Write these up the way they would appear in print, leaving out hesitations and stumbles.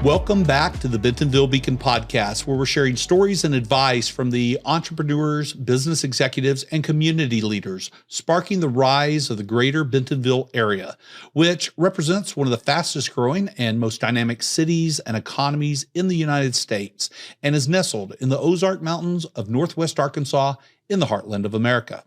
Welcome back to the Bentonville Beacon podcast, where we're sharing stories and advice from the entrepreneurs, business executives, and community leaders, sparking the rise of the greater Bentonville area, which represents one of the fastest growing and most dynamic cities and economies in the United States, and is nestled in the Ozark Mountains of Northwest Arkansas in the heartland of America.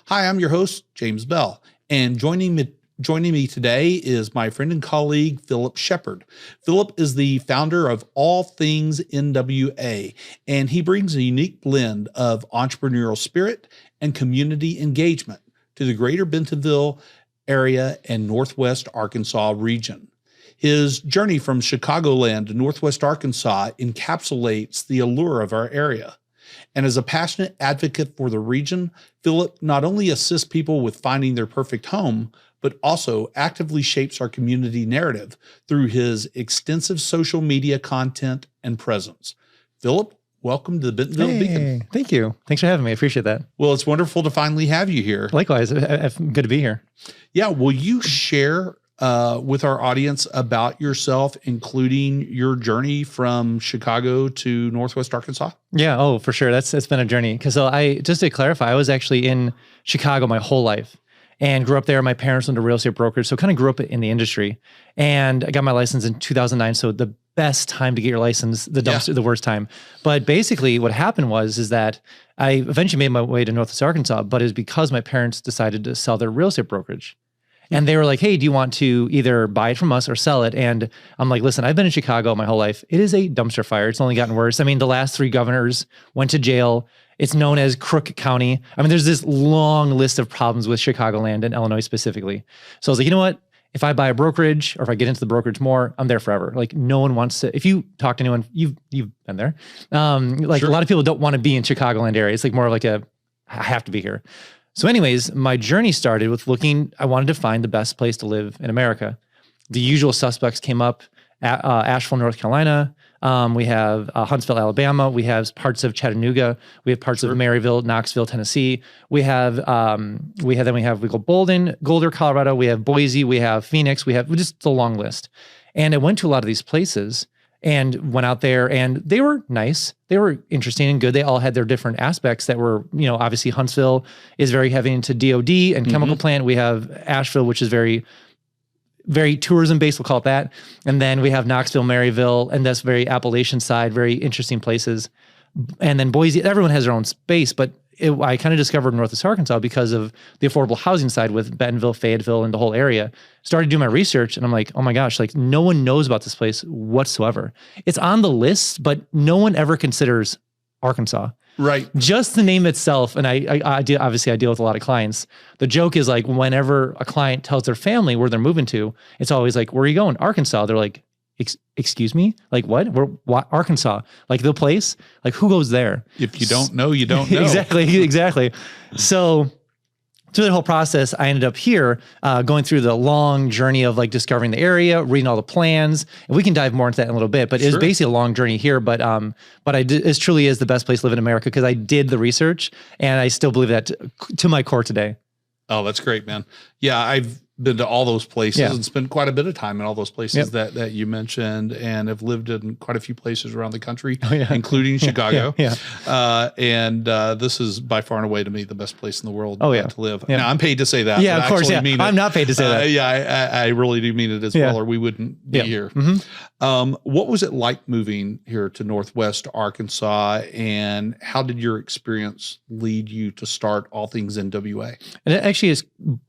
Hi, I'm your host, James Bell, and joining me today is my friend and colleague, Phillip Shepard. Phillip is the founder of All Things NWA, and he brings a unique blend of entrepreneurial spirit and community engagement to the greater Bentonville area and Northwest Arkansas region. His journey from Chicagoland to Northwest Arkansas encapsulates the allure of our area. And as a passionate advocate for the region, Phillip not only assists people with finding their perfect home, but also actively shapes our community narrative through his extensive social media content and presence. Phillip, welcome to the Bentonville Beacon. Thank you. Thanks for having me. I appreciate that. Well, it's wonderful to finally have you here. Likewise. Good to be here. Yeah. Will you share with our audience about yourself, including your journey from Chicago to Northwest Arkansas? Yeah. Oh, for sure. It's been a journey. Because just to clarify, I was actually in Chicago my whole life. And grew up there. My parents went to real estate brokers, so kind of grew up in the industry. And I got my license in 2009, so the best time to get your license, the worst time. But basically what happened is that I eventually made my way to Northwest Arkansas, but it was because my parents decided to sell their real estate brokerage. And they were like, hey, do you want to either buy it from us or sell it? And I'm like, listen, I've been in Chicago my whole life. It is a dumpster fire. It's only gotten worse. I mean, the last 3 governors went to jail. It's known as Crook County. I mean, there's this long list of problems with Chicagoland and Illinois specifically. So I was like, you know what? If I buy a brokerage or if I get into the brokerage more, I'm there forever. Like no one wants to, if you talk to anyone, you've been there. Sure. A lot of people don't want to be in Chicagoland area. It's like more like I have to be here. So anyways, my journey started with I wanted to find the best place to live in America. The usual suspects came up, Asheville, North Carolina. We have Huntsville, Alabama. We have parts of Chattanooga. We have parts of Maryville, Knoxville, Tennessee. We go Bolden, Golder, Colorado. We have Boise. We have Phoenix. We have just a long list. And I went to a lot of these places and went out there, and they were nice. They were interesting and good. They all had their different aspects that were, obviously Huntsville is very heavy into DOD and chemical plant. We have Asheville, which is very tourism based, we'll call it that. And then we have Knoxville, Maryville, and that's very Appalachian side, very interesting places. And then Boise, everyone has their own space, but I kind of discovered Northwest Arkansas because of the affordable housing side with Bentonville, Fayetteville, and the whole area. Started doing my research, and I'm like, oh my gosh, like no one knows about this place whatsoever. It's on the list, but no one ever considers Arkansas. Right. Just the name itself, and I deal with a lot of clients. The joke is like whenever a client tells their family where they're moving to, it's always like, where are you going? Arkansas. They're like, excuse me? Like what? What? Arkansas? Like the place? Like who goes there? If you don't know, you don't know. Exactly. So through the whole process, I ended up here going through the long journey of like discovering the area, reading all the plans, and we can dive more into that in a little bit. But it was basically a long journey here. But it truly is the best place to live in America because I did the research, and I still believe that to my core today. Oh, that's great, man. Yeah, I've been to all those places and spent quite a bit of time in all those places that you mentioned, and have lived in quite a few places around the country, including Chicago. And this is by far and away to me the best place in the world to live. Now, I'm paid to say that. Yeah, of course. Yeah. I'm not paid to say that. I really do mean it as well, or we wouldn't be here. What was it like moving here to Northwest Arkansas, and how did your experience lead you to start All Things NWA? And it actually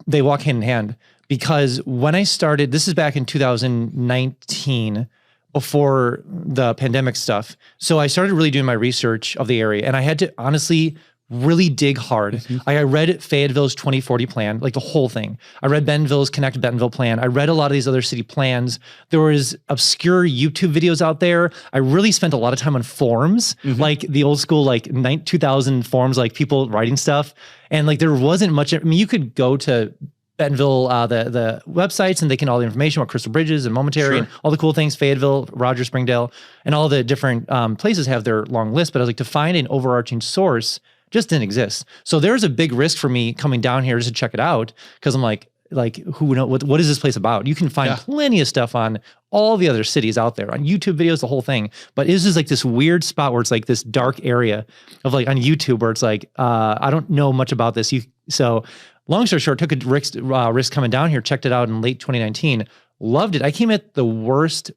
they walk hand in hand. Because when I started, this is back in 2019, before the pandemic stuff. So I started really doing my research of the area, and I had to honestly really dig hard. I read Fayetteville's 2040 plan, like the whole thing. I read Bentonville's Connect Bentonville plan. I read a lot of these other city plans. There was obscure YouTube videos out there. I really spent a lot of time on forums, like the old school, like 2000 forums, like people writing stuff. And like, there wasn't much, I mean, you could go to Bentonville, the websites, and they can all the information about Crystal Bridges and Momentary and all the cool things, Fayetteville, Rogers, Springdale, and all the different places have their long list. But I was like, to find an overarching source just didn't exist. So there's a big risk for me coming down here just to check it out, because I'm like, like, who know what is this place about? You can find plenty of stuff on all the other cities out there, on YouTube videos, the whole thing. But it's just like this weird spot where it's like this dark area of like on YouTube where it's like, I don't know much about this. So long story short, took a risk coming down here, checked it out in late 2019, loved it. I came at the worst,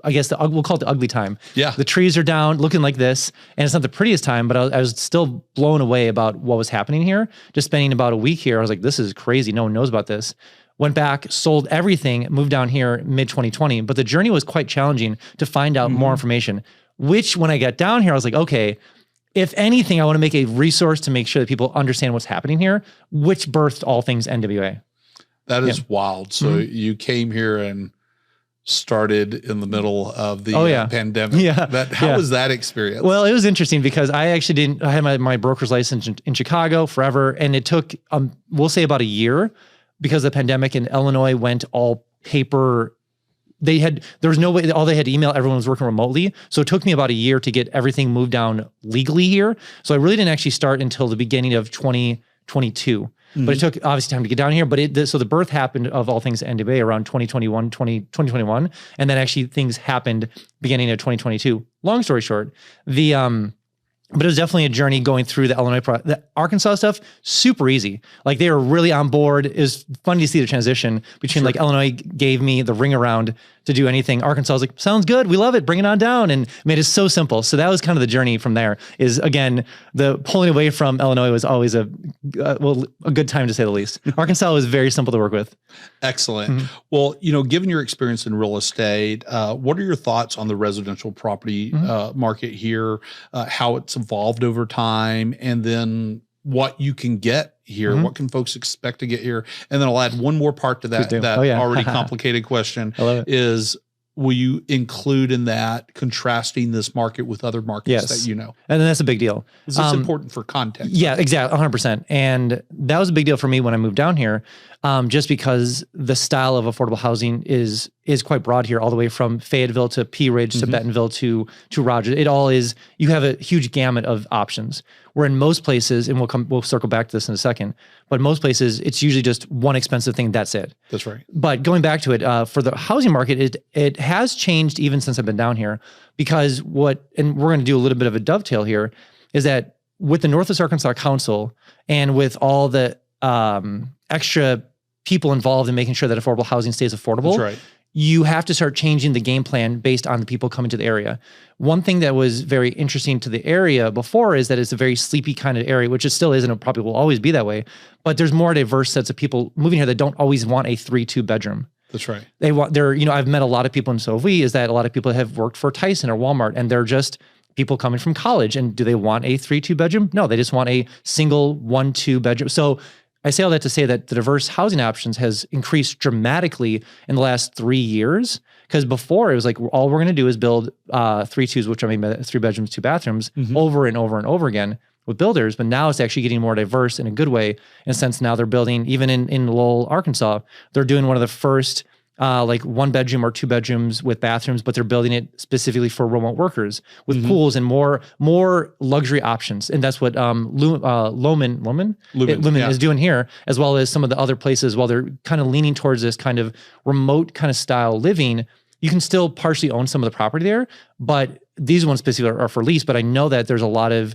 I guess we'll call it the ugly time. Yeah. The trees are down looking like this, and it's not the prettiest time, but I was still blown away about what was happening here. Just spending about a week here, I was like, this is crazy. No one knows about this. Went back, sold everything, moved down here mid 2020, but the journey was quite challenging to find out more information, which when I got down here, I was like, okay, if anything, I want to make a resource to make sure that people understand what's happening here, which birthed all things NWA. That is wild. So you came here and started in the middle of the pandemic. How was that experience? Well, it was interesting because I had my broker's license in Chicago forever. And it took, we'll say about a year because the pandemic in Illinois went all paper. There was no way, all they had to email, everyone was working remotely. So it took me about a year to get everything moved down legally here. So I really didn't actually start until the beginning of 2022. But it took obviously time to get down here. But so the birth happened of all things NWA around 2021, and then actually things happened beginning of 2022. Long story short, but it was definitely a journey going through the Illinois, the Arkansas stuff, super easy. Like they were really on board. It was fun to see the transition between like Illinois gave me the ring around to do anything. Arkansas was like, sounds good. We love it. Bring it on down, and made it so simple. So that was kind of the journey from there. Is again, the pulling away from Illinois was always a good time to say the least. Arkansas was very simple to work with. Excellent. Well, given your experience in real estate, what are your thoughts on the residential property market here, how it's evolved over time, and then what you can get here? What can folks expect to get here? And then I'll add one more part to that, already complicated question is, will you include in that contrasting this market with other markets that you know? And then that's a big deal. Is this important for context? Yeah, exactly. 100%. And that was a big deal for me when I moved down here, just because the style of affordable housing is quite broad here, all the way from Fayetteville to Pidge to Bentonville to Rogers. It all is, you have a huge gamut of options. Where in most places, and we'll circle back to this in a second, but most places, it's usually just one expensive thing, that's it. That's right. But going back to it, for the housing market, it has changed even since I've been down here, because and we're going to do a little bit of a dovetail here, is that with the Northwest Arkansas Council and with all the extra people involved in making sure that affordable housing stays affordable, that's right, you have to start changing the game plan based on the people coming to the area. One thing that was very interesting to the area before is that it's a very sleepy kind of area, which it still is, and it probably will always be that way. But there's more diverse sets of people moving here that don't always want a 3-2 bedroom. That's right. I've met a lot of people in Sauvie, is that a lot of people have worked for Tyson or Walmart, and they're just people coming from college. And do they want a 3-2 bedroom? No, they just want a single 1-2 bedroom. So I say all that to say that the diverse housing options has increased dramatically in the last 3 years. Because before it was like, all we're going to do is build 3-2s, which I mean 3 bedrooms, 2 bathrooms, over and over and over again with builders. But now it's actually getting more diverse in a good way. In a sense, now they're building, even in Lowell, Arkansas, they're doing one of the first like 1 bedroom or 2 bedrooms with bathrooms, but they're building it specifically for remote workers with pools and more luxury options. And that's what Lumen is doing here, as well as some of the other places. While they're kind of leaning towards this kind of remote kind of style living, you can still partially own some of the property there, but these ones specifically are for lease. But I know that there's a lot of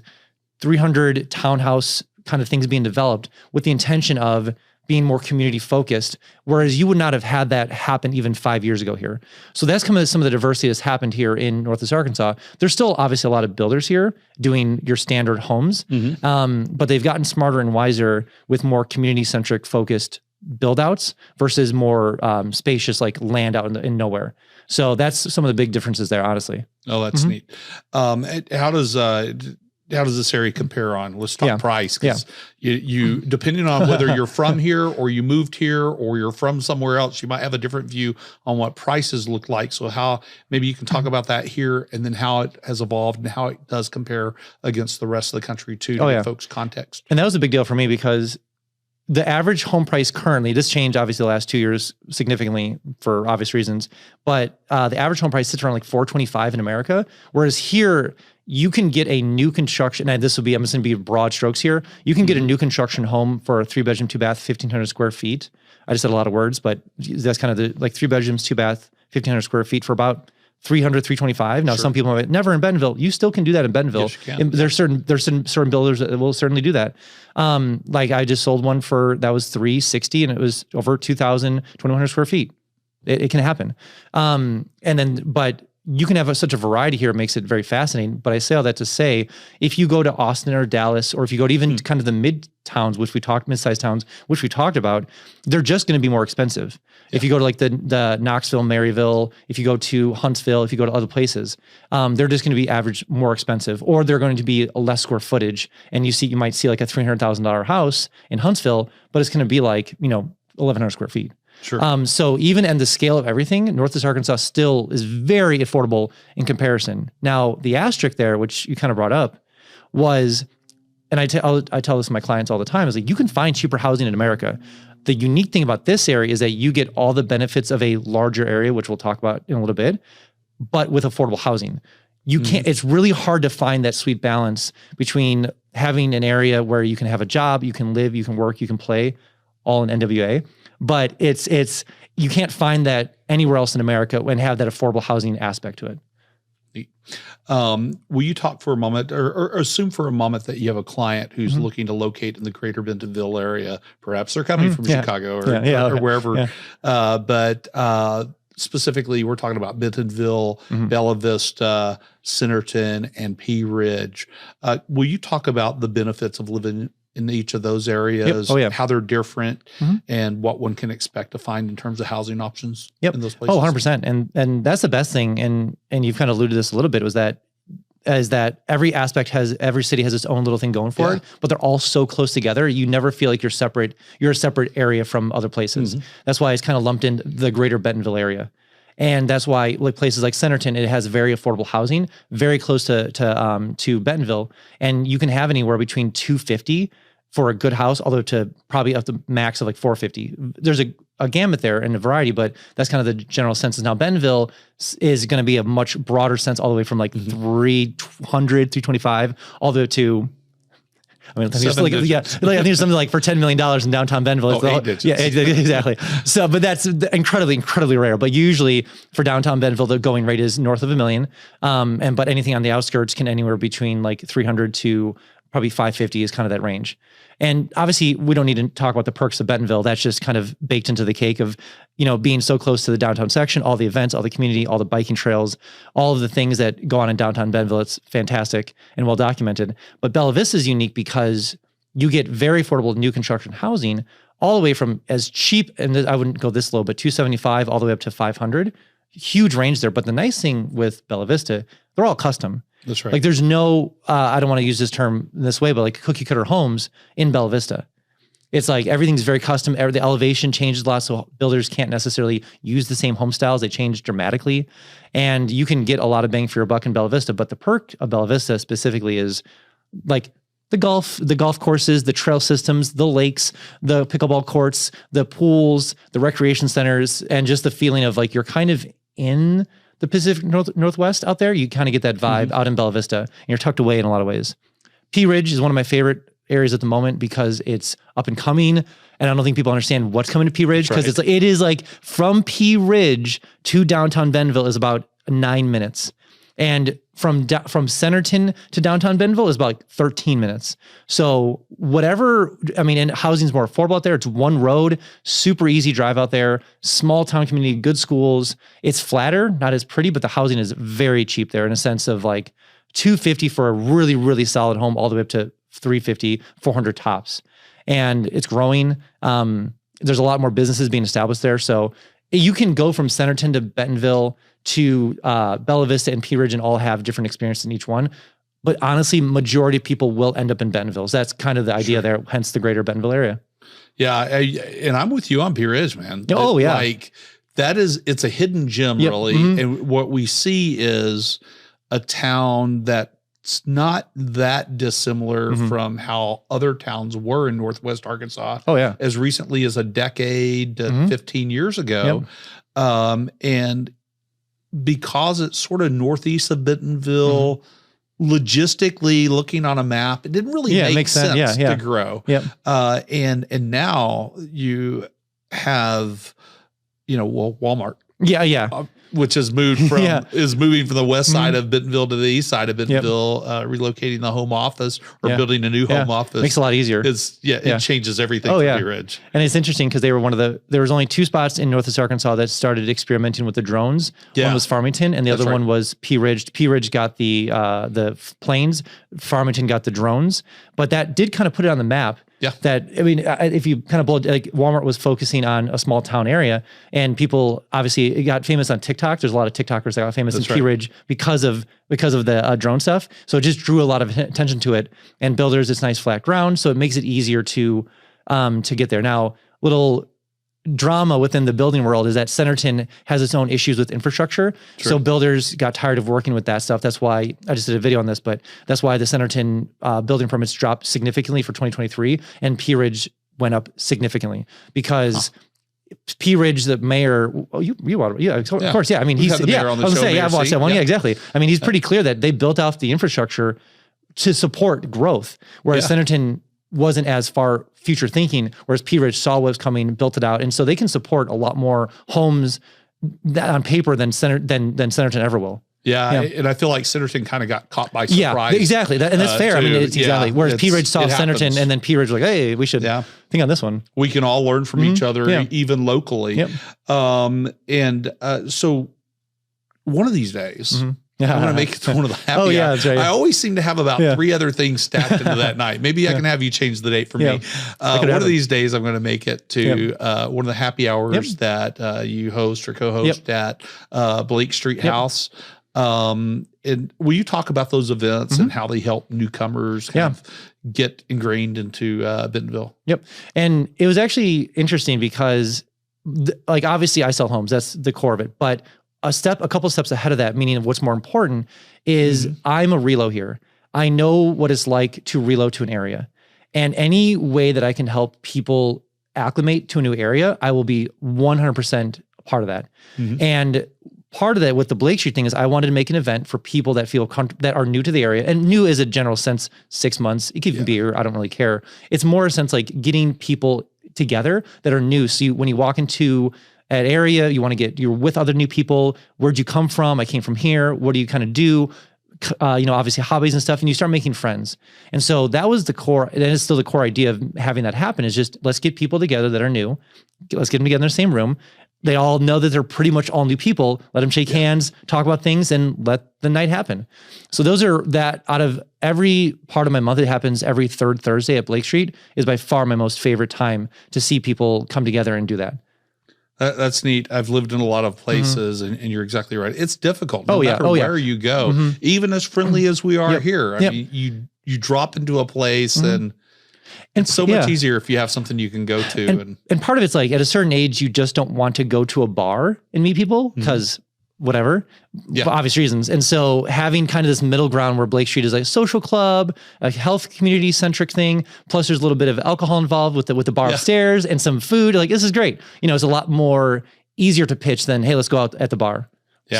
300 townhouse kind of things being developed with the intention of being more community focused, whereas you would not have had that happen even 5 years ago here. So that's some of the diversity that's happened here in Northwest Arkansas. There's still obviously a lot of builders here doing your standard homes, but they've gotten smarter and wiser with more community-centric focused build outs versus more spacious like land out in nowhere. So that's some of the big differences there, honestly. Oh, that's neat. How does this area compare on, let's talk price, because you depending on whether you're from here or you moved here or you're from somewhere else, you might have a different view on what prices look like. So how, maybe you can talk about that here, and then how it has evolved and how it does compare against the rest of the country too, to give folks context. And that was a big deal for me, because the average home price currently, this changed obviously the last 2 years significantly for obvious reasons, but the average home price sits around like $425 in America, whereas here you can get a new construction, and this will be, I'm just going to be broad strokes here. You can get a new construction home for a 3-bedroom, 2-bath, 1,500 square feet. I just said a lot of words, but that's kind of the, like 3 bedrooms, 2-bath, 1,500 square feet for about 300, 325. Now, some people are never in Bentonville. You still can do that in Bentonville. Yes, you can. There's certain builders that will certainly do that. Like I just sold one that was 360 and it was over 2,100 square feet. It can happen. But you can have such a variety here. It makes it very fascinating. But I say all that to say, if you go to Austin or Dallas, or if you go to even kind of the mid-sized towns, which we talked about, they're just going to be more expensive. Yeah. If you go to like the Knoxville, Maryville, if you go to Huntsville, if you go to other places, they're just going to be average more expensive, or they're going to be a less square footage. And you might see like a $300,000 house in Huntsville, but it's going to be like, 1,100 square feet. Sure. So even in the scale of everything, Northwest Arkansas still is very affordable in comparison. Now, the asterisk there, which you kind of brought up, was, and I tell this to my clients all the time, is like, you can find cheaper housing in America. The unique thing about this area is that you get all the benefits of a larger area, which we'll talk about in a little bit, but with affordable housing. You can't, it's really hard to find that sweet balance between having an area where you can have a job, you can live, you can work, you can play, all in NWA. But it's you can't find that anywhere else in America and have that affordable housing aspect to it. Will you talk for a moment, or assume for a moment that you have a client who's looking to locate in the greater Bentonville area? Perhaps they're coming from Chicago or wherever. But specifically, we're talking about Bentonville, Bella Vista, Centerton, and Pea Ridge. Will you talk about the benefits of living in each of those areas, how they're different, and what one can expect to find in terms of housing options in those places? 100%. And that's the best thing. And you've kind of alluded to this a little bit, is that every city has its own little thing going for it, but they're all so close together. You never feel like you're a separate area from other places. That's why it's kind of lumped in the greater Bentonville area. And that's why, like places like Centerton, it has very affordable housing, very close to Bentonville, and you can have anywhere between $250 for a good house, although to probably up to max of like $450. There's a gamut there and a variety, but that's kind of the general sense. Now Bentonville is going to be a much broader sense, all the way from like 300, 325, all the way to, I mean, I think it's something like for $10 million in downtown Bentonville. Yeah, exactly. So, but that's incredibly, incredibly rare. But usually for downtown Bentonville, the going rate is north of $1 million. But anything on the outskirts can anywhere between like 300 to probably 550 is kind of that range. And obviously we don't need to talk about the perks of Bentonville. That's just kind of baked into the cake of, being so close to the downtown section, all the events, all the community, all the biking trails, all of the things that go on in downtown Bentonville. It's fantastic and well documented. But Bella Vista is unique because you get very affordable new construction housing, all the way from as cheap, and I wouldn't go this low, but $275 all the way up to $500. Huge range there. But the nice thing with Bella Vista, they're all custom. That's right. Like there's no, I don't want to use this term this way, but like cookie cutter homes in Bella Vista. It's like everything's very custom. The elevation changes a lot, so builders can't necessarily use the same home styles. They change dramatically. And you can get a lot of bang for your buck in Bella Vista. But the perk of Bella Vista specifically is like the golf courses, the trail systems, the lakes, the pickleball courts, the pools, the recreation centers, and just the feeling of like you're kind of in the Pacific Northwest out there. You kind of get that vibe out in Bella Vista, and you're tucked away in a lot of ways. Pea Ridge is one of my favorite areas at the moment because it's up and coming, and I don't think people understand what's coming to Pea Ridge, because it is like from Pea Ridge to downtown Bentonville is about 9 minutes. And from Centerton to downtown Bentonville is about like 13 minutes. So and housing's more affordable out there. It's one road, super easy drive out there, small town community, good schools. It's flatter, not as pretty, but the housing is very cheap there in a sense of like $250 for a really, really solid home, all the way up to $350, $400 tops. And it's growing. There's a lot more businesses being established there. So you can go from Centerton to Bentonville to Bella Vista and Pea Ridge and all have different experience in each one. But honestly, majority of people will end up in Bentonville. So that's kind of the idea there, hence the greater Bentonville area. Yeah, and I'm with you on Pea Ridge, man. Oh, yeah. Like, it's a hidden gem, really. And what we see is a town that's not that dissimilar from how other towns were in Northwest Arkansas. Oh, yeah. As recently as a decade to 15 years ago. And because it's sort of northeast of Bentonville, logistically looking on a map, it didn't really make sense to grow. Yep. And now you have, Walmart. Which has moved from is moving from the west side of Bentonville to the east side of Bentonville, relocating the home office or building a new home office. Makes it a lot easier. It changes everything for Blue Ridge. And it's interesting because they were there was only 2 spots in Northwest Arkansas that started experimenting with the drones. One was Farmington and the other one was Pea Ridge. Pea Ridge got the planes, Farmington got the drones, but that did kind of put it on the map. That, if you kind of Walmart was focusing on a small town area, and people obviously got famous on TikTok. There's a lot of TikTokers that got famous in Pea Ridge because of the drone stuff. So it just drew a lot of attention to it. And builders, it's nice flat ground, so it makes it easier to get there. Now, little drama within the building world is that Centerton has its own issues with infrastructure. So builders got tired of working with that stuff. That's why I just did a video on this, but that's why the Centerton building permits dropped significantly for 2023 and Pea Ridge went up significantly because Pea Ridge, the mayor, of course. Yeah. I mean, he's, the mayor on the show. I've watched that one. Yeah, exactly. I mean, he's pretty clear that they built out the infrastructure to support growth, whereas Centerton wasn't as far future thinking, whereas Pea Ridge saw what was coming, built it out. And so they can support a lot more homes on paper than Centerton ever will. And I feel like Centerton kind of got caught by surprise. Yeah, exactly. And that's fair. I mean, it's exactly. Whereas Pea Ridge saw Centerton and then Pea Ridge was like, hey, we should think on this one. We can all learn from each other, even locally. So one of these days, I'm going to make it to one of the happy hours. That's right. I always seem to have about 3 other things stacked into that night. Maybe I can have you change the date for me. One of these days, I'm going to make it to one of the happy hours that you host or co-host at Blake Street House. And will you talk about those events and how they help newcomers kind of get ingrained into Bentonville? And it was actually interesting because obviously I sell homes. That's the core of it. But a couple steps ahead of that, meaning what's more important is I'm a relo here. I know what it's like to relo to an area, and any way that I can help people acclimate to a new area, I will be 100% a part of that. And part of that with the Blake Street thing is I wanted to make an event for people that feel that are new to the area, and new is a general sense, 6 months. It could even be a year. I don't really care. It's more a sense like getting people together that are new. So when you walk into an area, you're with other new people. Where'd you come from? I came from here. What do you kind of do? Obviously hobbies and stuff, and you start making friends. And so that was the core, and it is still the core idea of having that happen is just, let's get people together that are new. Let's get them together in the same room. They all know that they're pretty much all new people. Let them shake hands, talk about things, and let the night happen. So those are that out of every part of my month that happens every third Thursday at Blake Street is by far my most favorite time to see people come together and do that. That's neat. I've lived in a lot of places, and you're exactly right. It's difficult no matter where you go, even as friendly as we are here. I mean, you drop into a place, and it's so much easier if you have something you can go to. And part of it's like at a certain age, you just don't want to go to a bar and meet people because whatever, for obvious reasons. And so having kind of this middle ground where Blake Street is like a social club, a health community centric thing, plus there's a little bit of alcohol involved with the bar upstairs and some food. Like, this is great. It's a lot more easier to pitch than, hey, let's go out at the bar.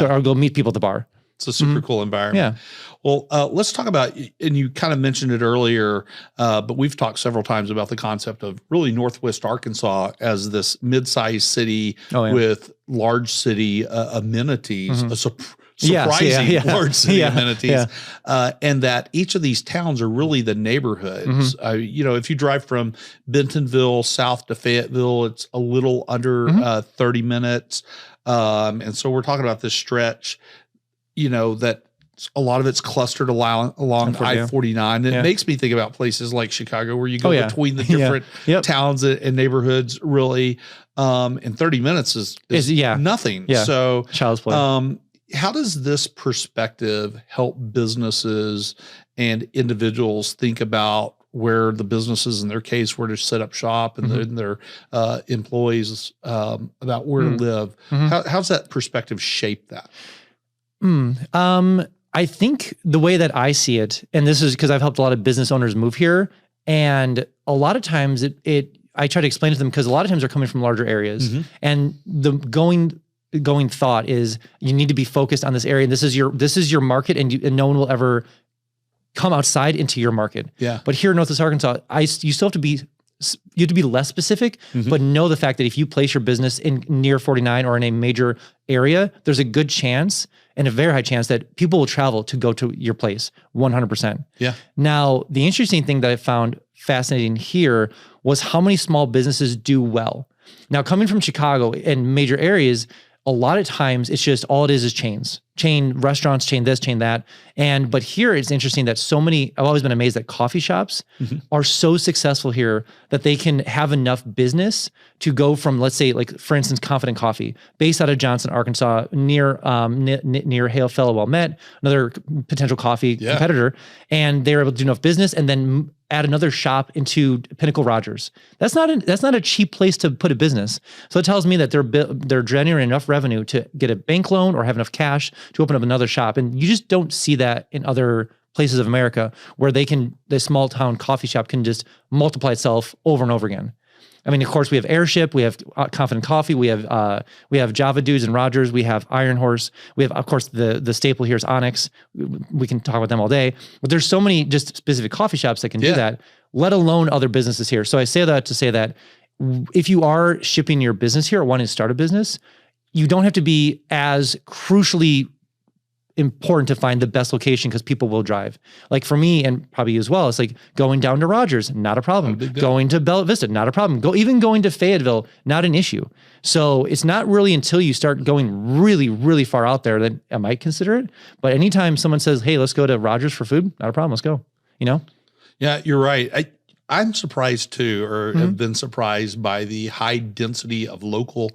Or go meet people at the bar. It's a super cool environment. Well, let's talk about, and you kind of mentioned it earlier, but we've talked several times about the concept of really Northwest Arkansas as this mid-sized city with large city amenities, surprising large city amenities, and that each of these towns are really the neighborhoods. If you drive from Bentonville south to Fayetteville, it's a little under 30 minutes. And so we're talking about this stretch, that a lot of it's clustered along I-49. And it makes me think about places like Chicago where you go between the different towns and neighborhoods really. And 30 minutes is nothing. So child's play. How does this perspective help businesses and individuals think about where the businesses, in their case, where to set up shop and their employees about where to live? How's that perspective shape that? I think the way that I see it, and this is because I've helped a lot of business owners move here, and a lot of times I try to explain to them because a lot of times they're coming from larger areas, and the going thought is you need to be focused on this area, and this is your market, and no one will ever come outside into your market. Yeah. But here in Northwest Arkansas, you still have to be less specific, but know the fact that if you place your business in near 49 or in a major area, there's a good chance and a very high chance that people will travel to go to your place 100%. Yeah. Now, the interesting thing that I found fascinating here was how many small businesses do well. Now, coming from Chicago and major areas, a lot of times it's just all it is chain restaurants, chain this, chain that. But here it's interesting that so many, I've always been amazed that coffee shops are so successful here that they can have enough business to go from, let's say, like for instance, Confident Coffee, based out of Johnson, Arkansas, near Hale Fellow Well Met, another potential coffee competitor. And they're able to do enough business and then add another shop into Pinnacle Rogers. That's not a cheap place to put a business. So it tells me that they're generating enough revenue to get a bank loan or have enough cash to open up another shop. And you just don't see that in other places of America where the small town coffee shop can just multiply itself over and over again. I mean, of course, we have Airship, we have Confident Coffee, we have Java Dudes and Rogers, we have Iron Horse, we have, of course, the staple here is Onyx. We can talk about them all day, but there's so many just specific coffee shops that can do that, let alone other businesses here. So I say that to say that if you are shipping your business here or wanting to start a business, you don't have to be as crucially important to find the best location because people will drive. Like for me, and probably you as well, it's like going down to Rogers, not a problem. Going to Bella Vista, not a problem. Even going to Fayetteville, not an issue. So it's not really until you start going really, really far out there that I might consider it. But anytime someone says, hey, let's go to Rogers for food, not a problem, let's go, Yeah, you're right. I'm surprised too, or have been surprised by the high density of local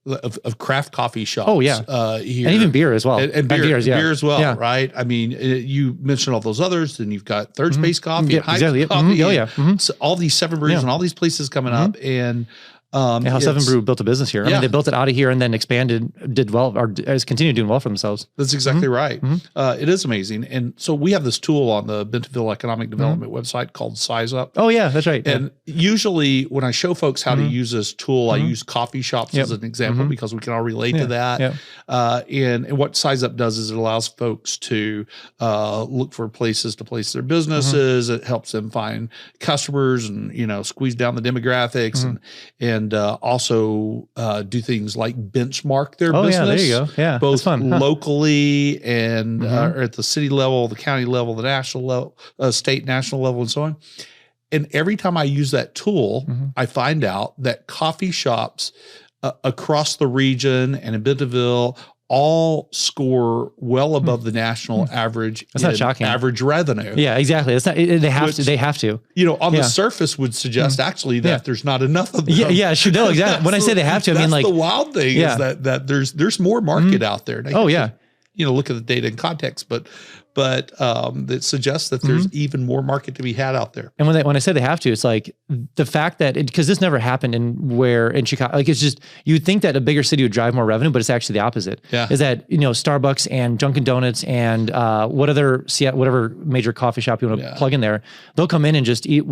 of craft coffee shops. Oh yeah, here. And even beer as well, and beer as well, right? I mean, you mentioned all those others, and you've got Third Space Coffee, and High Coffee, so all these Seven Brews and all these places coming up, and how Seven Brew built a business here. I mean, they built it out of here and then expanded, did well, or has continued doing well for themselves. That's exactly right. It is amazing. And so we have this tool on the Bentonville Economic Development website called Size Up. Oh yeah, that's right. And usually when I show folks how to use this tool, I use coffee shops as an example because we can all relate to that. And what Size Up does is it allows folks to look for places to place their businesses. It helps them find customers and, squeeze down the demographics and also do things like benchmark their business. Yeah, there you go. Yeah, both locally and or at the city level, the county level, the national level, state, national level, and so on. And every time I use that tool, I find out that coffee shops across the region and in Bentonville all score well above the national average. That's not shocking. Average revenue. Yeah, exactly. It's not. They have to. They have to. On the surface, would suggest actually that there's not enough of them. Yeah, sure. No, exactly. When I say they have to, I mean like the wild thing is that there's more market out there. Look at the data in context, but that suggests that there's even more market to be had out there. And when I say they have to, it's like the fact that because this never happened in Chicago, like it's just, you'd think that a bigger city would drive more revenue, but it's actually the opposite. Yeah. Is that, Starbucks and Dunkin' Donuts and whatever major coffee shop you want to plug in there, they'll come in and just eat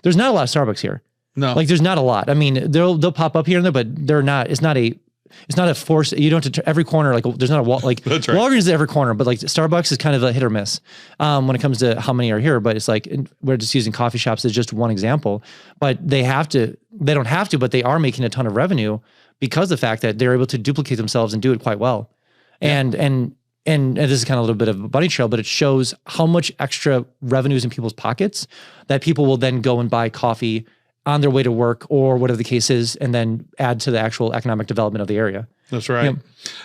there's not a lot of Starbucks here. No. Like there's not a lot. I mean, they'll pop up here and there, but they're not, it's not a force. You don't have to every corner. Like there's not a wall. Like That's right. Walgreens is every corner, but like Starbucks is kind of a hit or miss when it comes to how many are here. But it's like we're just using coffee shops as just one example. But they don't have to, but they are making a ton of revenue because of the fact that they're able to duplicate themselves and do it quite well. Yeah. And this is kind of a little bit of a bunny trail, but it shows how much extra revenue is in people's pockets that people will then go and buy coffee on their way to work or whatever the case is, and then add to the actual economic development of the area. That's right.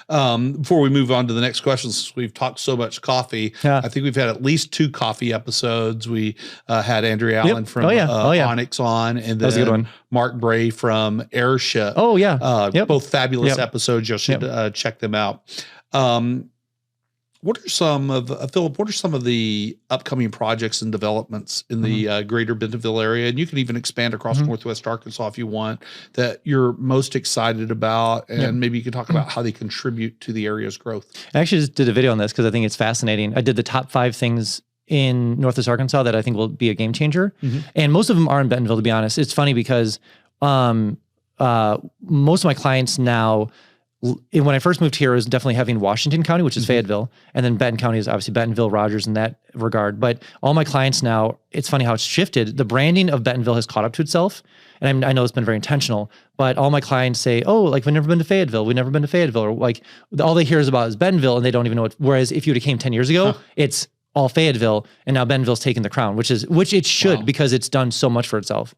Before we move on to the next question, since we've talked so much coffee, I think we've had at least 2 coffee episodes. We had Andrea Allen from Onyx on, and then that was a good one. Mark Bray from Airship. Oh yeah. Both fabulous episodes. You should check them out. What are some of Phillip? What are some of the upcoming projects and developments in the greater Bentonville area? And you can even expand across Northwest Arkansas if you want, that you're most excited about, and maybe you can talk about how they contribute to the area's growth. I actually just did a video on this because I think it's fascinating. I did the top 5 things in Northwest Arkansas that I think will be a game changer, and most of them are in Bentonville. To be honest, it's funny because most of my clients now when I first moved here, it was definitely having Washington County, which is Fayetteville, and then Benton County is obviously Bentonville, Rogers in that regard. But all my clients now, it's funny how it's shifted. The branding of Bentonville has caught up to itself, and I know it's been very intentional. But all my clients say, "Oh, like we've never been to Fayetteville. We've never been to Fayetteville," or like all they hear is about is Bentonville, and they don't even know it. Whereas if you would have came 10 years ago, it's all Fayetteville, and now Bentonville's taken the crown, which it should because it's done so much for itself.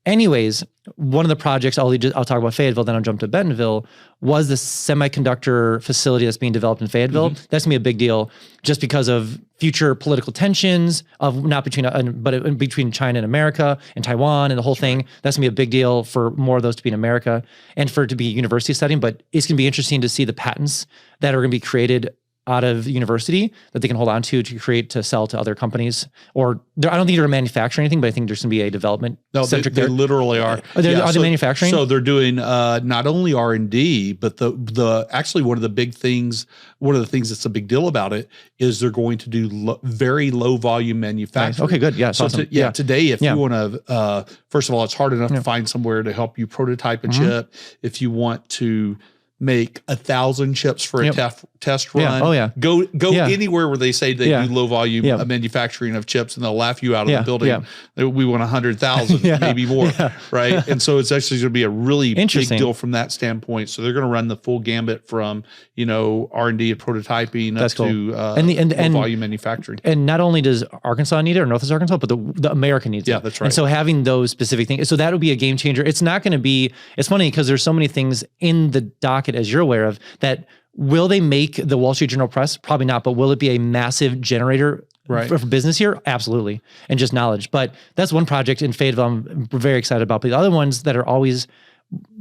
Anyways, one of the projects, I'll talk about Fayetteville, then I'll jump to Bentonville, was the semiconductor facility that's being developed in Fayetteville. That's gonna be a big deal just because of future political tensions of not between, but between China and America and Taiwan and the whole thing. That's gonna be a big deal for more of those to be in America and for it to be a university setting. But it's gonna be interesting to see the patents that are gonna be created out of the university that they can hold on to create, to sell to other companies. Or I don't think they're manufacturing anything, but I think there's going to be a development centric they literally are. Are they manufacturing? So they're doing not only R&D, but the actually one of the things that's a big deal about it is they're going to do very low volume manufacturing. Nice. Okay, good. Yeah, so awesome. Today, if you want to, first of all, it's hard enough to find somewhere to help you prototype a chip. If you want to make 1,000 chips for a test run. Go anywhere where they say they do low volume manufacturing of chips, and they'll laugh you out of the building. We want 100,000, maybe more, right? And so it's actually going to be a really big deal from that standpoint. So they're going to run the full gambit from R&D and prototyping up to low volume manufacturing. And not only does Arkansas need it, or Northwest Arkansas, but the America needs it. Yeah, that's right. And so having those specific things, so that would be a game changer. It's not going to be. It's funny because there's so many things in the docket, as you're aware of, that will they make the Wall Street Journal press? Probably not, but will it be a massive generator for business here? Absolutely. And just knowledge. But that's one project in Fayetteville I'm very excited about. But the other ones that are always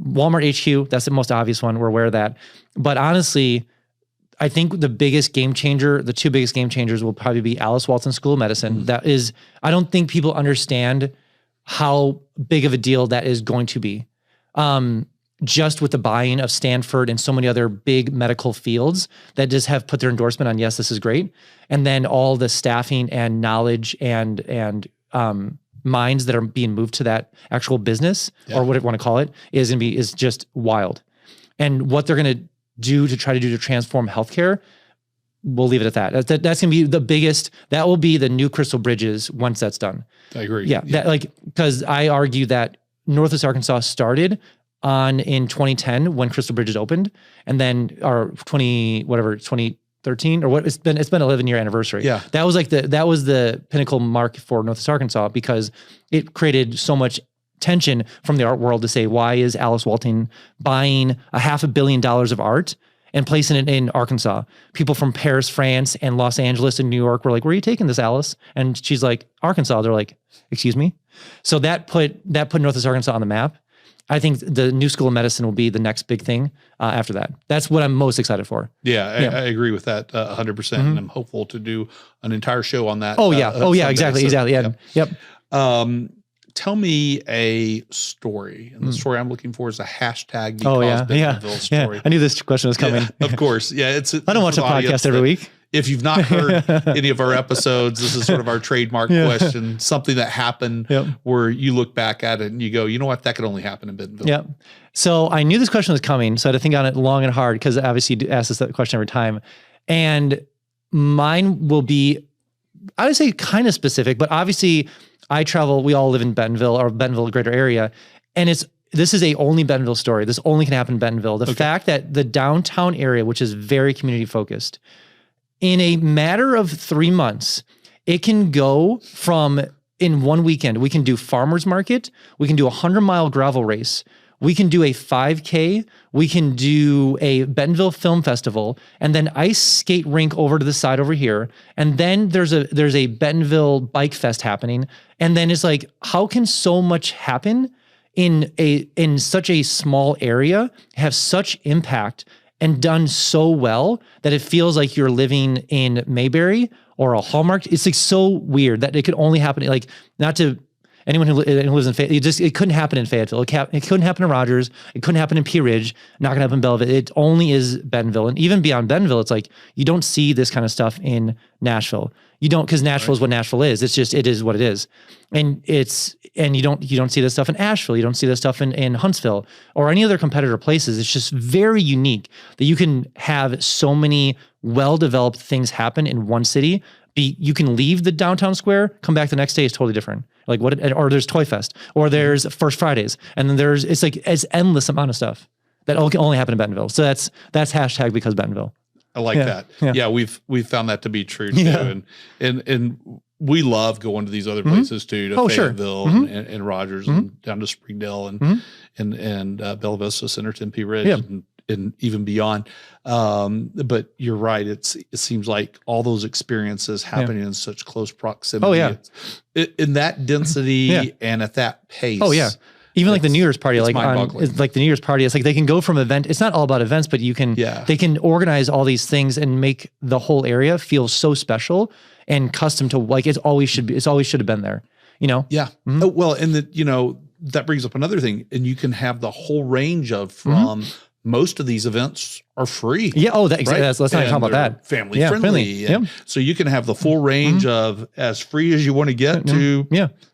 Walmart HQ, that's the most obvious one. We're aware of that. But honestly, I think the biggest game changer, the two biggest game changers will probably be Alice Walton School of Medicine. That is, I don't think people understand how big of a deal that is going to be. Just with the buy-in of Stanford and so many other big medical fields that just have put their endorsement on, yes, this is great. And then all the staffing and knowledge and minds that are being moved to that actual business or whatever you want to call it is just wild. And what they're going to do to transform healthcare, we'll leave it at that. That's going to be the biggest, that will be the new Crystal Bridges once that's done. I agree. Yeah. Because I argue that Northwest Arkansas started in 2010 when Crystal Bridges opened, and then 2013 or what it's been 11-year anniversary. Yeah. That was the pinnacle mark for Northwest Arkansas because it created so much tension from the art world to say, why is Alice Walton buying $500 million of art and placing it in Arkansas? People from Paris, France, and Los Angeles and New York were like, where are you taking this, Alice? And she's like, Arkansas. They're like, excuse me? So that put Northwest Arkansas on the map. I think the new School of Medicine will be the next big thing after that. That's what I'm most excited for. Yeah, I agree with that 100%. And I'm hopeful to do an entire show on that. Exactly. Yeah. Yep. Tell me a story. And the story I'm looking for is a hashtag because Bentonville story. Yeah. I knew this question was coming. Yeah, of course. Yeah. I don't watch a podcast every week. If you've not heard any of our episodes, this is sort of our trademark question, something that happened where you look back at it and you go, you know what, that could only happen in Bentonville. Yeah. So I knew this question was coming, so I had to think on it long and hard because obviously you ask us that question every time. And mine will be, I would say kind of specific, but obviously I travel, we all live in Bentonville or Bentonville greater area. And this is a only Bentonville story. This only can happen in Bentonville. The fact that the downtown area, which is very community focused, in a matter of 3 months, it can go from, in one weekend, we can do farmer's market, we can do a 100-mile gravel race, we can do a 5K, we can do a Bentonville Film Festival, and then ice skate rink over to the side over here, and then there's a Bentonville Bike Fest happening, and then it's like, how can so much happen in such a small area, have such impact, and done so well that it feels like you're living in Mayberry or a Hallmark? It's like so weird that it could only happen, like, not to, Anyone who lives in Fayetteville, it couldn't happen in Fayetteville. It couldn't happen in Rogers. It couldn't happen in Pea Ridge. Not gonna happen in Belleville. It only is Bentonville, and even beyond Bentonville, it's like you don't see this kind of stuff in Nashville. You don't, because Nashville is what Nashville is. It's just, it is what it is. And you don't see this stuff in Asheville. You don't see this stuff in Huntsville or any other competitor places. It's just very unique that you can have so many well-developed things happen in one city. You can leave the downtown square, come back the next day is totally different. Like or there's Toy Fest, or there's First Fridays. And then it's endless amount of stuff that can only happen in Bentonville. So that's hashtag because Bentonville. I like that. Yeah, we've found that to be true too, and we love going to these other places too, to Fayetteville and Rogers and down to Springdale and Bella Vista, Centerton, Pea Ridge, and even beyond. But you're right; it seems like all those experiences happening in such close proximity. Oh yeah, in that density and at that pace. Oh yeah. Even like the New Year's party, like the New Year's party, it's like they can go from event. It's not all about events, but they can organize all these things and make the whole area feel so special and custom to like it always should be. It's always should have been there, you know? Yeah. Oh, well, and that brings up another thing, and you can have the whole range of from most of these events are free. Yeah. Oh, exactly. Let's not talk about that. Family friendly. So you can have the full range of as free as you want to get to.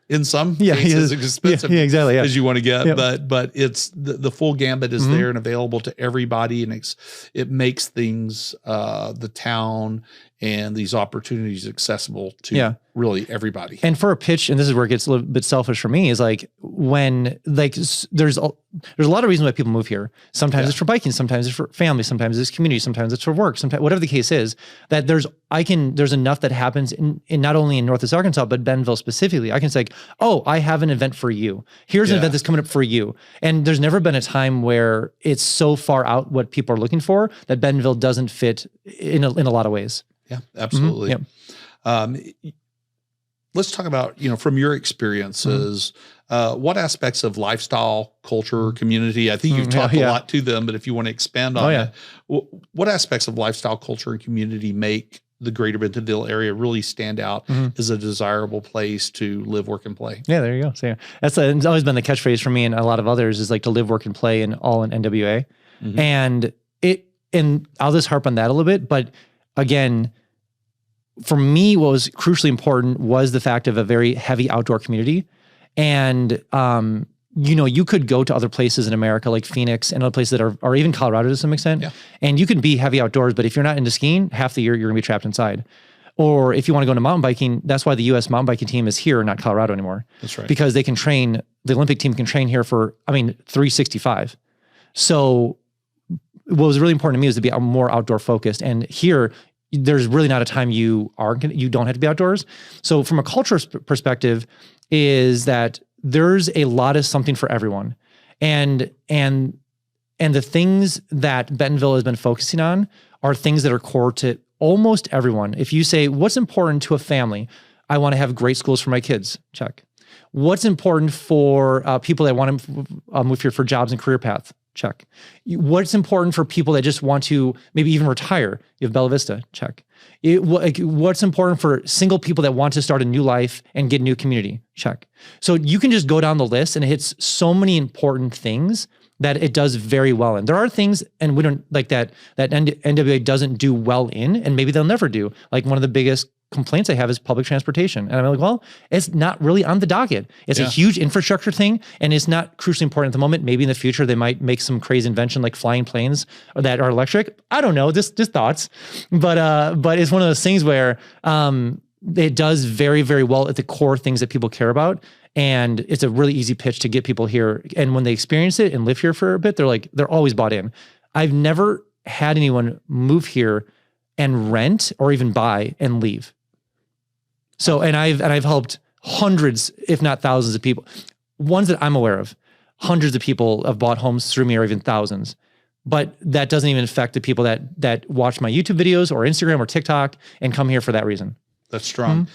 In some cases, expensive exactly, as you want to get, but it's the full gambit is there and available to everybody, and it makes things the town and these opportunities accessible to really everybody. And for a pitch, and this is where it gets a little bit selfish for me, is like when like there's a lot of reasons why people move here. Sometimes it's for biking, sometimes it's for family, sometimes it's community, sometimes it's for work, sometimes whatever the case is. That there's enough that happens in not only in Northwest Arkansas but Bentonville specifically. I can say, oh, I have an event for you. Here's an event that's coming up for you. And there's never been a time where it's so far out what people are looking for that Bentonville doesn't fit in a lot of ways. Yeah, absolutely. Let's talk about, from your experiences, what aspects of lifestyle, culture, community, I think you've talked a lot to them, but if you want to expand on it, what aspects of lifestyle, culture, and community make the greater Bentonville area really stand out as a desirable place to live, work, and play? Yeah, there you go. So it's always been the catchphrase for me and a lot of others is like to live, work, and play and all in NWA. And I'll just harp on that a little bit, but again, for me, what was crucially important was the fact of a very heavy outdoor community. And, you could go to other places in America like Phoenix and other places that are even Colorado to some extent. Yeah. And you can be heavy outdoors, but if you're not into skiing, half the year you're gonna be trapped inside. Or if you want to go into mountain biking, that's why the U.S. mountain biking team is here, not Colorado anymore. That's right. Because they can train, the Olympic team can train here for, 365. So what was really important to me is to be more outdoor focused. And here, there's really not a time you don't have to be outdoors. So from a cultural perspective is that there's a lot of something for everyone. And the things that Bentonville has been focusing on are things that are core to almost everyone. If you say, what's important to a family? I want to have great schools for my kids. Check. What's important for people that want to move here for jobs and career path? Check. What's important for people that just want to maybe even retire? You have Bella Vista. Check. What's important for single people that want to start a new life and get a new community? Check. So you can just go down the list and it hits so many important things that it does very well in. There are things, and we don't like that NWA doesn't do well in, and maybe they'll never do. Like one of the biggest complaints I have is public transportation. And I'm like, well, it's not really on the docket. It's a huge infrastructure thing, and it's not crucially important at the moment. Maybe in the future they might make some crazy invention like flying planes that are electric. I don't know, just thoughts. But it's one of those things where it does very, very well at the core things that people care about. And it's a really easy pitch to get people here. And when they experience it and live here for a bit, they're always bought in. I've never had anyone move here and rent or even buy and leave. So, and I've helped hundreds, if not thousands of people, ones that I'm aware of, hundreds of people have bought homes through me or even thousands. But that doesn't even affect the people that watch my YouTube videos or Instagram or TikTok and come here for that reason. That's strong.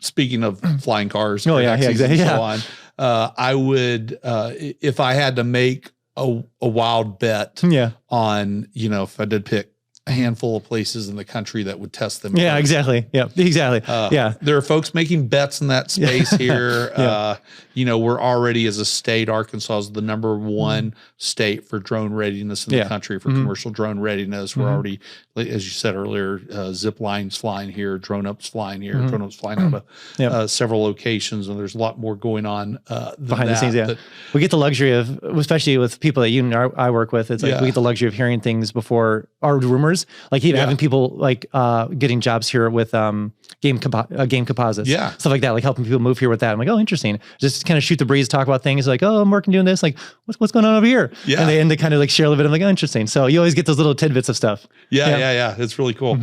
Speaking of flying cars, exactly. So on, I would, if I had to make a wild bet on, if I did pick a handful of places in the country that would test them. Yeah, first. exactly. Yeah, exactly. There are folks making bets in that space here. Yeah. We're already, as a state, Arkansas is the number one state for drone readiness in the country, for commercial drone readiness. We're already, as you said earlier, zip lines flying here, drone ups flying here, drone ups flying out of several locations, and there's a lot more going on behind the scenes. Yeah, we get the luxury of, especially with people that you and I work with, it's like we get the luxury of hearing things before our rumors, like even having people like getting jobs here with game composites, stuff like that, like helping people move here with that. I'm like, oh, interesting. Just kind of shoot the breeze, talk about things like, oh, I'm working doing this, like what's going on over here, and they kind of like share a little bit. I'm like, oh, interesting. So you always get those little tidbits of stuff. Yeah. It's really cool.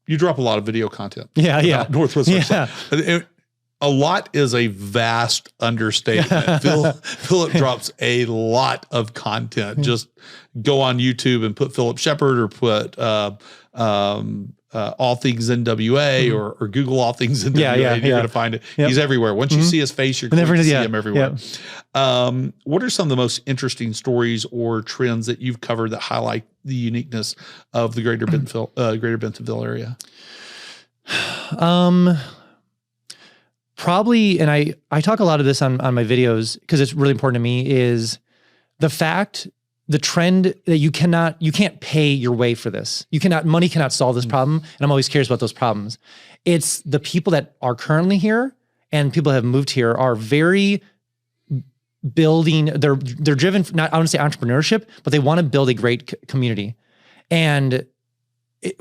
You drop a lot of video content. Northwest. A lot is a vast understatement. Phillip drops a lot of content. Just go on YouTube and put Phillip Shepard, or put All Things NWA, or Google All Things NWA. You're going to find it. He's everywhere. Once you see his face, you're going to see him everywhere. What are some of the most interesting stories or trends that you've covered that highlight the uniqueness of the greater Bentonville area? Probably, and I talk a lot of this on my videos because it's really important to me, is the trend that you can't pay your way for this. Money cannot solve this problem. And I'm always curious about those problems. It's the people that are currently here and people that have moved here are very building, they're driven, not, I want to say entrepreneurship, but they want to build a great community. And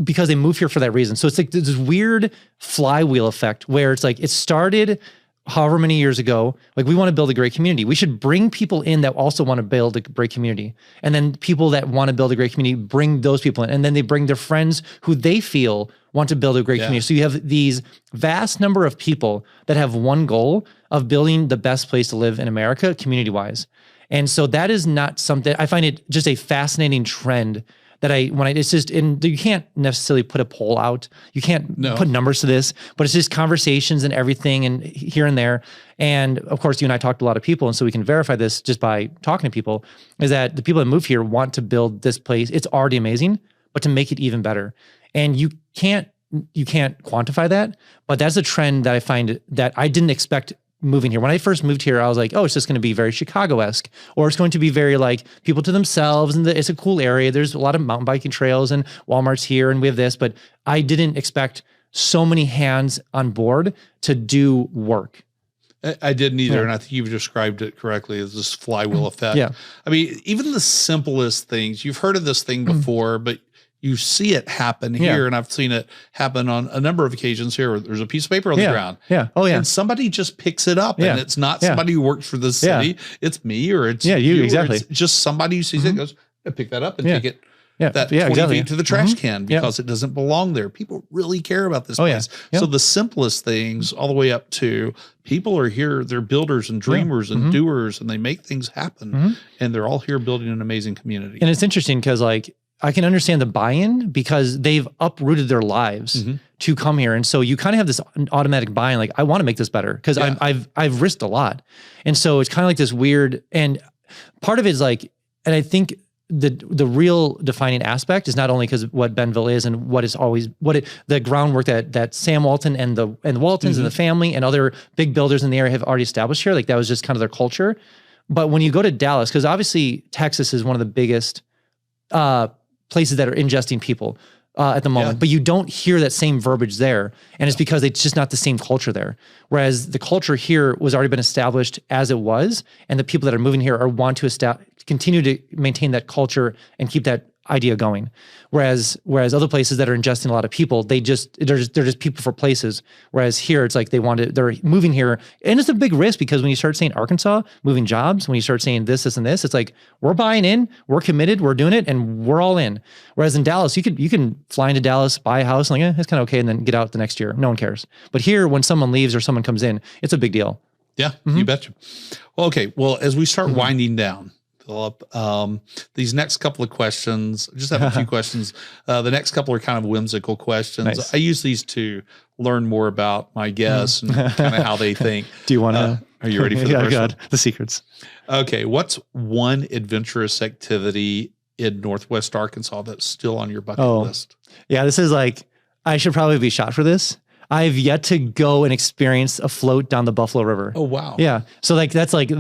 because they move here for that reason. So it's like this weird flywheel effect where it's like, it started however many years ago, like we want to build a great community. We should bring people in that also want to build a great community. And then people that want to build a great community, bring those people in. And then they bring their friends who they feel want to build a great community. So you have these vast number of people that have one goal of building the best place to live in America, community-wise. And so that is not something, I find it just a fascinating trend that it's just, and you can't necessarily put a poll out. You can't put numbers to this, but it's just conversations and everything and here and there. And of course, you and I talked to a lot of people, and so we can verify this just by talking to people, is that the people that move here want to build this place. It's already amazing, but to make it even better. And you can't quantify that, but that's a trend that I find that I didn't expect moving here. When I first moved here, I was like, oh, it's just going to be very Chicago-esque, or it's going to be very like people to themselves, and it's a cool area. There's a lot of mountain biking trails and Walmart's here, and we have this, but I didn't expect so many hands on board to do work. I didn't either, and I think you've described it correctly as this flywheel effect. Yeah. I mean, even the simplest things, you've heard of this thing before, but you see it happen here, and I've seen it happen on a number of occasions here where there's a piece of paper on the ground. And somebody just picks it up, and it's not somebody who works for the city. It's me, or it's you, exactly. It's just somebody who sees it, goes, I pick that up and take it 20 feet to the trash can because it doesn't belong there. People really care about this place. So the simplest things all the way up to people are here, they're builders and dreamers and doers, and they make things happen, and they're all here building an amazing community. And it's interesting because like, I can understand the buy-in because they've uprooted their lives to come here. And so you kind of have this automatic buy-in, like, I want to make this better because I've risked a lot. And so it's kind of like this weird, and part of it is like, and I think the real defining aspect is not only because what Bentonville is and what is always, the groundwork that Sam Walton and the Waltons and the family and other big builders in the area have already established here. Like that was just kind of their culture. But when you go to Dallas, because obviously Texas is one of the biggest places that are ingesting people at the moment, but you don't hear that same verbiage there. And it's because it's just not the same culture there. Whereas the culture here was already been established as it was, and the people that are moving here want to continue to maintain that culture and keep that idea going. Whereas other places that are ingesting a lot of people, they're just people for places. Whereas here, it's like they're moving here, and it's a big risk because when you start saying Arkansas, moving jobs, when you start saying this, and this, it's like we're buying in, we're committed, we're doing it, and we're all in. Whereas in Dallas, you can fly into Dallas, buy a house, and like it's kind of okay, and then get out the next year. No one cares. But here, when someone leaves or someone comes in, it's a big deal. Yeah, you betcha. Well, okay. Well, as we start winding down, Phillip, these next couple of questions, I just have a few questions. The next couple are kind of whimsical questions. Nice. I use these to learn more about my guests and kind of how they think. Do you want to? Are you ready for the first one? The secrets. Okay. What's one adventurous activity in Northwest Arkansas that's still on your bucket list? Yeah, this is like, I should probably be shot for this. I've yet to go and experience a float down the Buffalo River. Oh, wow. Yeah. So like, that's like,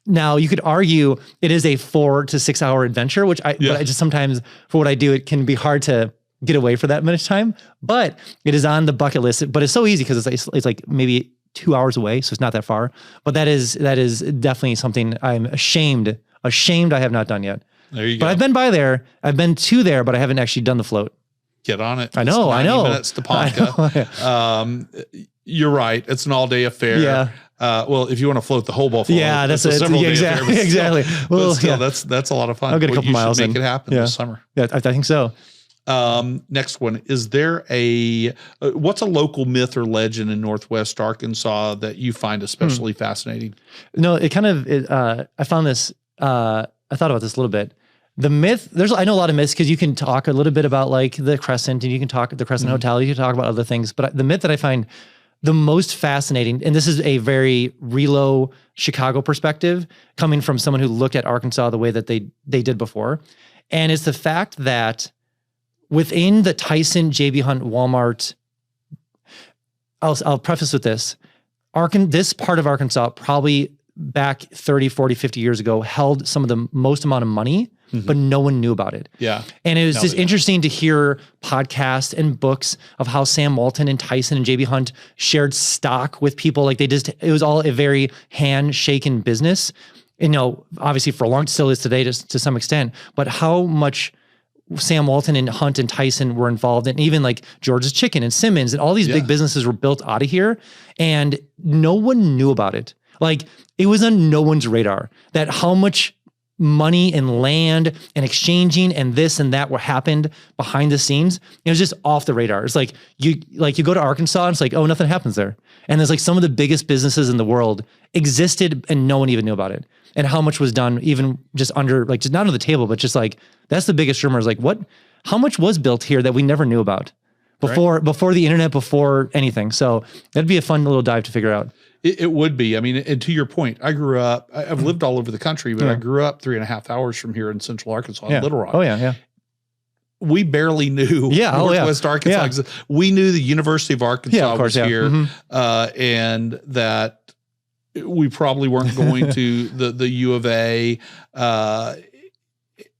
now you could argue it is a 4 to 6 hour adventure, but I just sometimes for what I do, it can be hard to get away for that much time, but it is on the bucket list. But it's so easy because it's like maybe 2 hours away, so it's not that far. But that is definitely something I'm ashamed I have not done yet. There you go. But I've been by there. I've been to there, but I haven't actually done the float. Get on it. I know. 90 minutes to Ponca. You're right. It's an all-day affair. Yeah. Well, if you want to float the whole Buffalo, yeah, that's it. Exactly. Exactly. Well, still, that's a lot of fun. I'll get a couple miles in. Make it happen this summer. Yeah, I think so. Next one. Is there what's a local myth or legend in Northwest Arkansas that you find especially fascinating? No, it kind of, I found this, I thought about this a little bit. The myth, I know a lot of myths because you can talk a little bit about like the Crescent and you can talk the Crescent Hotel, you can talk about other things, but the myth that I find the most fascinating, and this is a very Relo Chicago perspective coming from someone who looked at Arkansas the way that they did before. And it's the fact that within the Tyson, JB Hunt, Walmart, I'll preface with this. This part of Arkansas probably back 30, 40, 50 years ago held some of the most amount of money, but no one knew about it. Yeah. And it was just interesting to hear podcasts and books of how Sam Walton and Tyson and JB Hunt shared stock with people. Like it was all a very handshaken business. And, obviously for a long, still is today to some extent, but how much Sam Walton and Hunt and Tyson were involved in, even like George's Chicken and Simmons and all these big businesses were built out of here and no one knew about it. Like it was on no one's radar that how much money and land and exchanging and this and that happened behind the scenes. It was just off the radar. It's like you go to Arkansas and it's like, oh, nothing happens there. And there's like some of the biggest businesses in the world existed and no one even knew about it. And how much was done even just under, like just not on the table, but just like, that's the biggest rumor is like, how much was built here that we never knew about before the internet, before anything. So that'd be a fun little dive to figure out. It would be. I mean, and to your point, I've lived all over the country, but I grew up 3.5 hours from here in Central Arkansas, in Little Rock. Oh yeah. We barely knew Northwest Arkansas. Yeah. We knew the University of Arkansas was here, Mm-hmm. and that we probably weren't going to the U of A,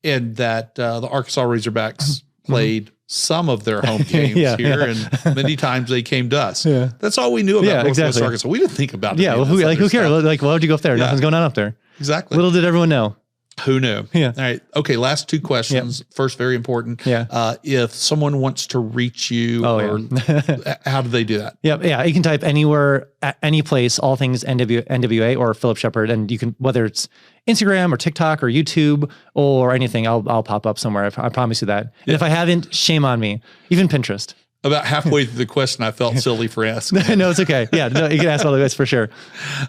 and that the Arkansas Razorbacks played some of their home games here, and many times they came to us. Yeah. That's all we knew about Northwest Arkansas. We didn't think about it. Yeah, well, who cares? Like, why would you go up there? Nothing's going on up there. Exactly. Little did everyone know. Who knew? Yeah. All right. Okay. Last two questions. Yep. First, very important. Yeah. If someone wants to reach you, how do they do that? Yeah. You can type anywhere, at any place, all things NWA or Phillip Shepard, and you can, whether it's Instagram or TikTok or YouTube or anything, I'll pop up somewhere. I promise you that. And if I haven't, shame on me. Even Pinterest. About halfway through the question, I felt silly for asking. No, it's okay. Yeah, no, you can ask all the guys for sure.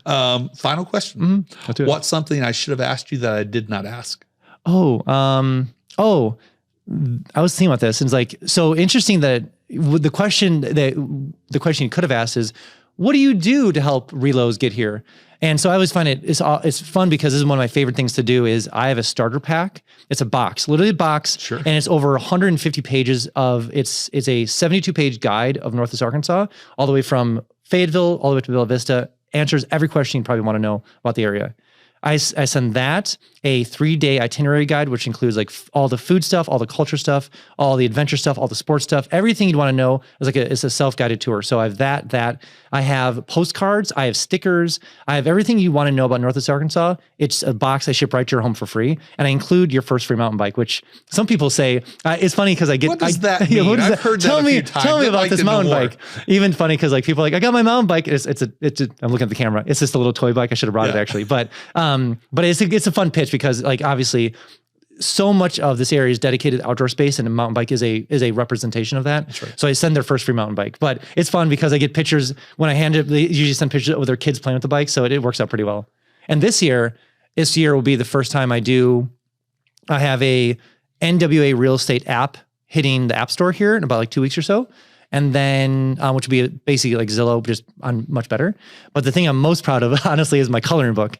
Final question. Mm-hmm. What's something I should have asked you that I did not ask? I was thinking about this. And it's like, so interesting that the question you could have asked is, what do you do to help relos get here? And so I always find it's fun because this is one of my favorite things to do is I have a starter pack. It's a box, literally a box. Sure. And it's over 150 pages of, it's a 72 page guide of Northwest Arkansas, all the way from Fayetteville, all the way to Bella Vista, answers every question you probably want to know about the area. I send that, a 3-day itinerary guide, which includes like all the food stuff, all the culture stuff, all the adventure stuff, all the sports stuff, everything you'd want to know. It's a self-guided tour. So I have that. I have postcards, I have stickers, I have everything you want to know about Northwest Arkansas. It's a box I ship right to your home for free. And I include your first free mountain bike, which some people say, it's funny because I get— What does that mean? I've heard that a few times. Tell me about this mountain bike. Even funny because like people are like, I got my mountain bike. I'm looking at the camera. It's just a little toy bike. I should have brought it actually. But it's a fun pitch because like obviously so much of this area is dedicated outdoor space and a mountain bike is a representation of that. That's right. So I send their first free mountain bike, but it's fun because I get pictures when I hand it, they usually send pictures of their kids playing with the bike. So it works out pretty well. And this year will be the first time I have a NWA real estate app hitting the app store here in about like 2 weeks or so. And then, which would be basically like Zillow, just on much better. But the thing I'm most proud of, honestly, is my coloring book.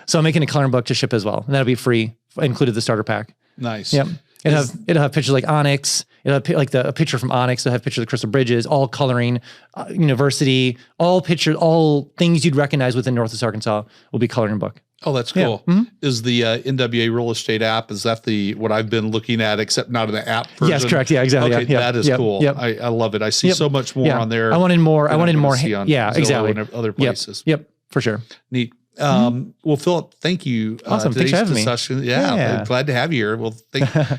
So I'm making a coloring book to ship as well. And that'll be free, included the starter pack. Nice. Yep. It'll have pictures like Onyx. It'll have a picture from Onyx. It'll have pictures of Crystal Bridges, all coloring, university, all pictures, all things you'd recognize within Northwest Arkansas will be colored in book. Oh, that's cool. Yeah. Is the NWA Real Estate app, is that what I've been looking at, except not in the app version? Yes, correct. Yeah, exactly. Okay, that is cool. Yep. I love it. I see so much more on there. I wanted more. On Yeah, exactly. And other places. Yep, for sure. Neat. Well, Phillip, thank you. Awesome. Thanks for having me. Yeah, glad to have you here. Well,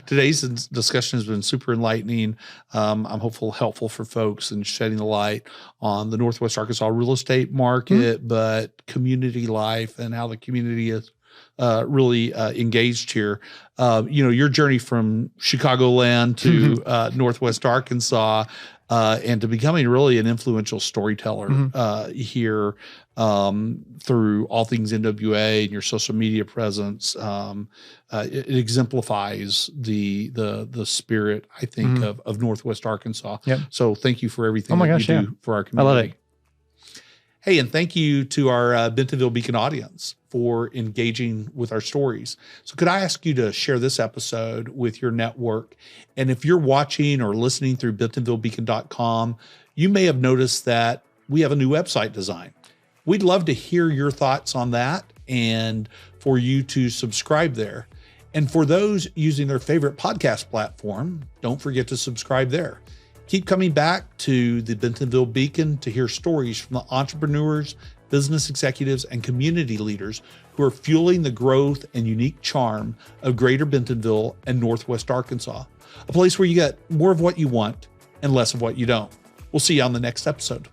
today's discussion has been super enlightening. I'm hopeful, helpful for folks and shedding the light on the Northwest Arkansas real estate market, but community life and how the community is really engaged here. Your journey from Chicagoland to Northwest Arkansas and to becoming really an influential storyteller here through all things NWA and your social media presence. It exemplifies the spirit, I think, of Northwest Arkansas. Yep. So thank you for everything you do for our community. I love it. Hey, and thank you to our Bentonville Beacon audience for engaging with our stories. So could I ask you to share this episode with your network? And if you're watching or listening through bentonvillebeacon.com, you may have noticed that we have a new website design. We'd love to hear your thoughts on that and for you to subscribe there. And for those using their favorite podcast platform, don't forget to subscribe there. Keep coming back to the Bentonville Beacon to hear stories from the entrepreneurs, business executives, and community leaders who are fueling the growth and unique charm of Greater Bentonville and Northwest Arkansas, a place where you get more of what you want and less of what you don't. We'll see you on the next episode.